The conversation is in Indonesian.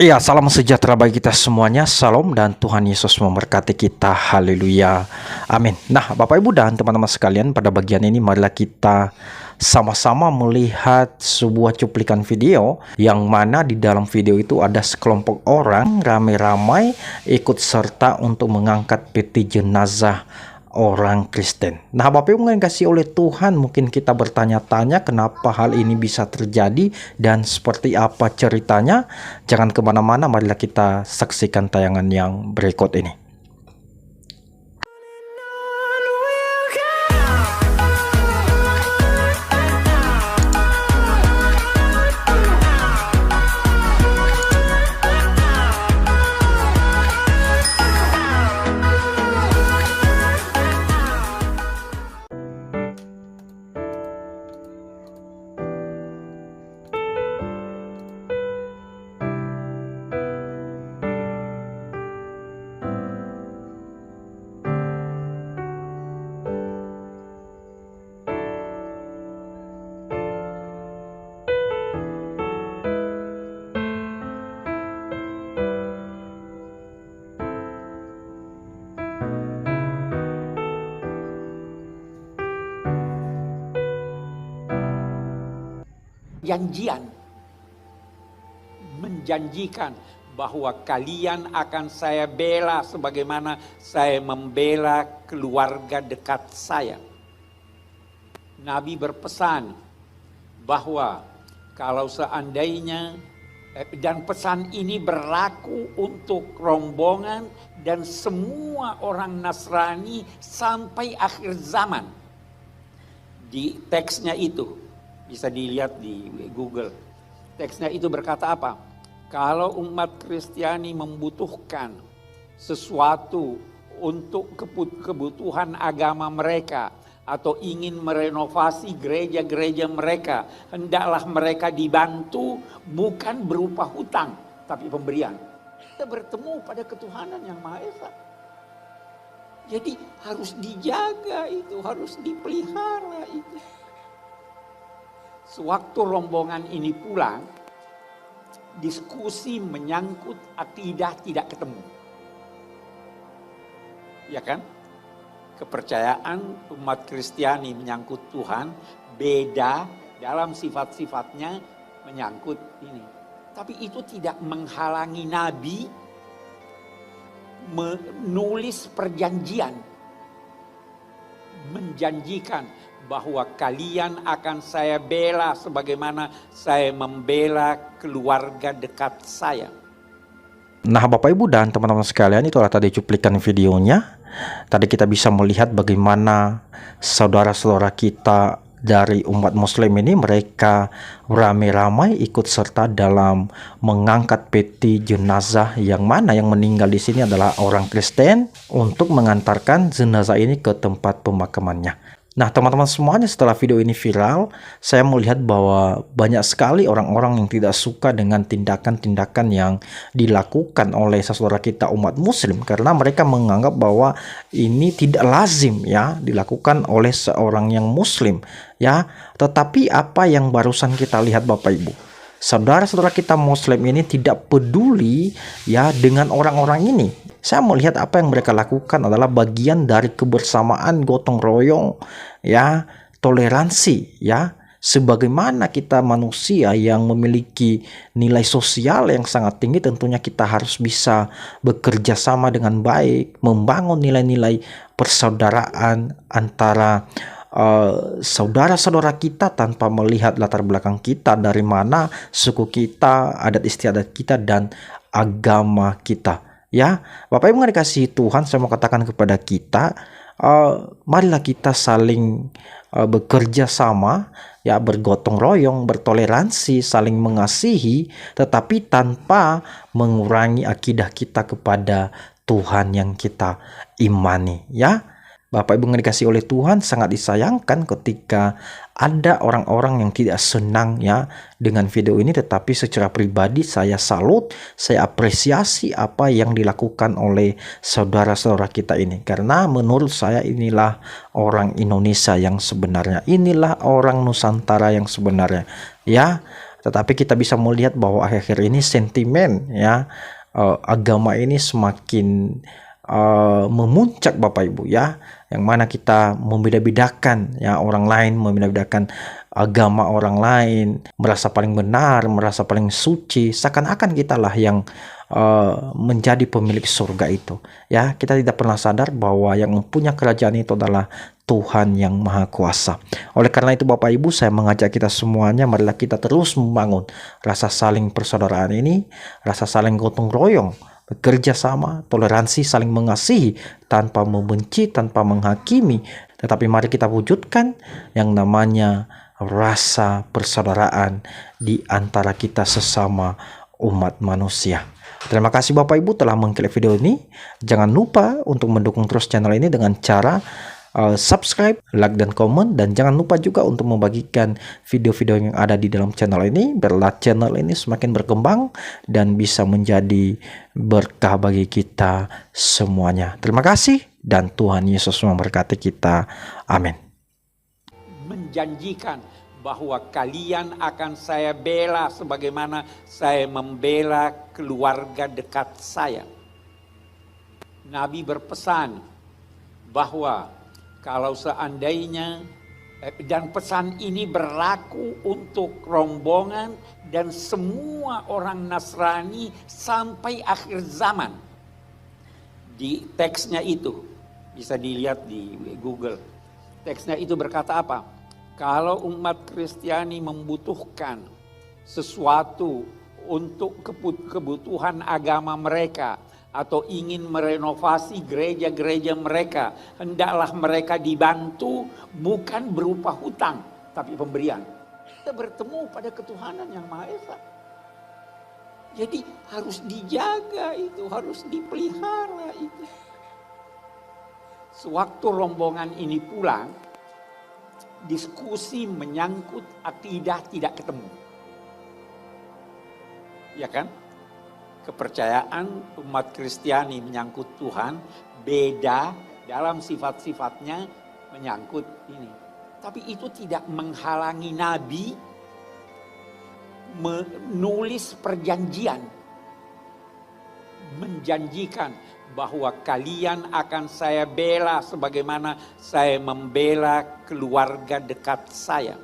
Iya, salam sejahtera bagi kita semuanya. Salam dan Tuhan Yesus memberkati kita. Haleluya. Amin. Nah, Bapak Ibu dan teman-teman sekalian, pada bagian ini marilah kita sama-sama melihat sebuah cuplikan video yang mana di dalam video itu ada sekelompok orang ramai-ramai ikut serta untuk mengangkat peti jenazah orang Kristen. Nah, Bapak Ibu yang kasih oleh Tuhan, mungkin kita bertanya-tanya kenapa hal ini bisa terjadi dan seperti apa ceritanya. Jangan kemana-mana, marilah kita saksikan tayangan yang berikut ini. Janjian menjanjikan bahwa kalian akan saya bela sebagaimana saya membela keluarga dekat saya. Nabi berpesan bahwa kalau seandainya dan pesan ini berlaku untuk rombongan dan semua orang Nasrani sampai akhir zaman. Di teksnya itu bisa dilihat di Google. Teksnya itu berkata apa? Kalau umat Kristiani membutuhkan sesuatu untuk kebutuhan agama mereka atau ingin merenovasi gereja-gereja mereka, hendaklah mereka dibantu bukan berupa hutang, tapi pemberian. Kita bertemu pada ketuhanan yang Maha Esa. Jadi harus dijaga itu, harus dipelihara itu. Sewaktu rombongan ini pulang, diskusi menyangkut akidah tidak ketemu. Ya kan? Kepercayaan umat Kristiani menyangkut Tuhan beda dalam sifat-sifatnya menyangkut ini. Tapi itu tidak menghalangi Nabi menulis perjanjian. Menjanjikan bahwa kalian akan saya bela sebagaimana saya membela keluarga dekat saya. Nah, Bapak Ibu dan teman-teman sekalian, itulah tadi cuplikan videonya. Tadi kita bisa melihat bagaimana saudara-saudara kita dari umat Muslim ini, mereka ramai-ramai ikut serta dalam mengangkat peti jenazah yang mana yang meninggal di sini adalah orang Kristen untuk mengantarkan jenazah ini ke tempat pemakamannya. Nah, teman-teman semuanya, setelah video ini viral, saya melihat bahwa banyak sekali orang-orang yang tidak suka dengan tindakan-tindakan yang dilakukan oleh saudara kita umat Muslim, karena mereka menganggap bahwa ini tidak lazim ya dilakukan oleh seorang yang Muslim ya. Tetapi apa yang barusan kita lihat Bapak Ibu, saudara-saudara kita Muslim ini tidak peduli ya dengan orang-orang ini. Saya melihat apa yang mereka lakukan adalah bagian dari kebersamaan, gotong royong, ya, toleransi, ya. Sebagaimana kita manusia yang memiliki nilai sosial yang sangat tinggi, tentunya kita harus bisa bekerja sama dengan baik, membangun nilai-nilai persaudaraan antara saudara-saudara kita tanpa melihat latar belakang kita, dari mana suku kita, adat istiadat kita, dan agama kita. Ya, Bapak Ibu yang dikasihi Tuhan, saya mau katakan kepada kita, marilah kita saling bekerja sama, ya, bergotong royong, bertoleransi, saling mengasihi, tetapi tanpa mengurangi akidah kita kepada Tuhan yang kita imani, ya. Bapak Ibu yang dikasihi oleh Tuhan, sangat disayangkan ketika ada orang-orang yang tidak senang ya dengan video ini, tetapi secara pribadi saya salut, saya apresiasi apa yang dilakukan oleh saudara-saudara kita ini. Karena menurut saya inilah orang Indonesia yang sebenarnya, inilah orang Nusantara yang sebenarnya ya. Tetapi kita bisa melihat bahwa akhir-akhir ini sentimen ya agama ini semakin memuncak Bapak Ibu ya, yang mana kita membeda-bedakan ya orang lain, membeda-bedakan agama orang lain, merasa paling benar, merasa paling suci, seakan-akan kitalah yang menjadi pemilik surga itu ya. Kita tidak pernah sadar bahwa yang mempunyai kerajaan itu adalah Tuhan yang Maha Kuasa. Oleh karena itu Bapak Ibu, saya mengajak kita semuanya, marilah kita terus membangun rasa saling persaudaraan ini, rasa saling gotong royong, bekerja sama, toleransi, saling mengasihi, tanpa membenci, tanpa menghakimi. Tetapi mari kita wujudkan yang namanya rasa persaudaraan di antara kita sesama umat manusia. Terima kasih Bapak Ibu telah mengklik video ini. Jangan lupa untuk mendukung terus channel ini dengan cara subscribe, like, dan komen. Dan jangan lupa juga untuk membagikan video-video yang ada di dalam channel ini, biarlah channel ini semakin berkembang dan bisa menjadi berkah bagi kita semuanya. Terima kasih dan Tuhan Yesus memberkati kita. Amin. Menjanjikan bahwa kalian akan saya bela sebagaimana saya membela keluarga dekat saya. Nabi berpesan bahwa kalau seandainya, dan pesan ini berlaku untuk rombongan dan semua orang Nasrani sampai akhir zaman. Di teksnya itu, bisa dilihat di Google. Teksnya itu berkata apa? Kalau umat Kristiani membutuhkan sesuatu untuk kebutuhan agama mereka, atau ingin merenovasi gereja-gereja mereka, hendaklah mereka dibantu bukan berupa hutang, tapi pemberian. Kita bertemu pada ketuhanan yang Maha Esa. Jadi harus dijaga itu, harus dipelihara itu. Sewaktu rombongan ini pulang, diskusi menyangkut akidah tidak ketemu. Ya kan? Kepercayaan umat Kristiani menyangkut Tuhan beda dalam sifat-sifatnya menyangkut ini. Tapi itu tidak menghalangi Nabi menulis perjanjian. Menjanjikan bahwa kalian akan saya bela sebagaimana saya membela keluarga dekat saya.